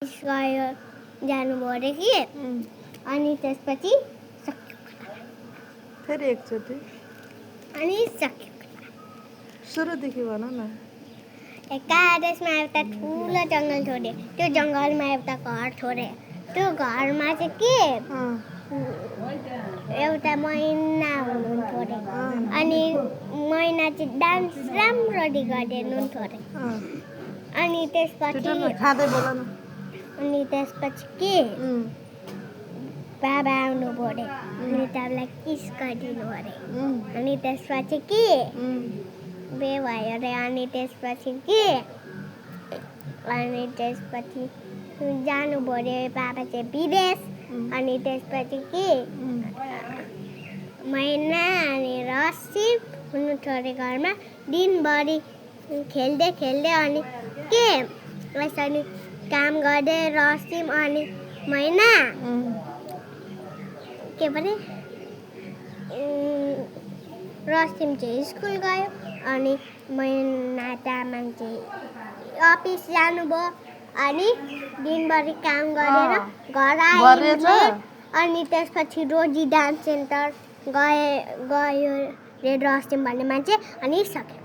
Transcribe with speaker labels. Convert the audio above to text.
Speaker 1: गयो जानुभयो अरे कि अनि त्यसपछि
Speaker 2: फेरि एकचोटि
Speaker 1: अनि सक्यो
Speaker 2: सुरुदेखि भन न
Speaker 1: एकादशमा एउटा ठुलो जङ्गल छोडे त्यो जङ्गलमा एउटा घर छोडे त्यो घरमा चाहिँ के एउटा मैना हुनुहुन्थ्यो अरे अनि मैना चाहिँ डान्स राम्ररी गर्नुहुन्थ्यो अरे अनि त्यसपछि
Speaker 2: खाँदै बोल न
Speaker 1: अनि त्यसपछि के बाबा आउनुभयो अरे अनि तपाईँलाई किस गरिदिनु अरे अनि त्यसपछि के बे भयो अरे अनि त्यसपछि के अनि त्यसपछि जानुभयो अरे बाबा चाहिँ विदेश अनि त्यसपछि के मैना अनि रस्सी हुनुहुन्थ्यो अरे घरमा दिनभरि खेल्दै खेल्दै अनि के यसरी काम गर्दै रसिम अनि मैना के भने रसिम चाहिँ स्कुल गयो अनि मैना तामाङ चाहिँ अफिस जानुभयो अनि दिनभरि काम गरेर घर आयो अनि त्यसपछि रोजी डान्स सेन्टर गयो रे रसिम भन्ने मान्छे अनि सक्यो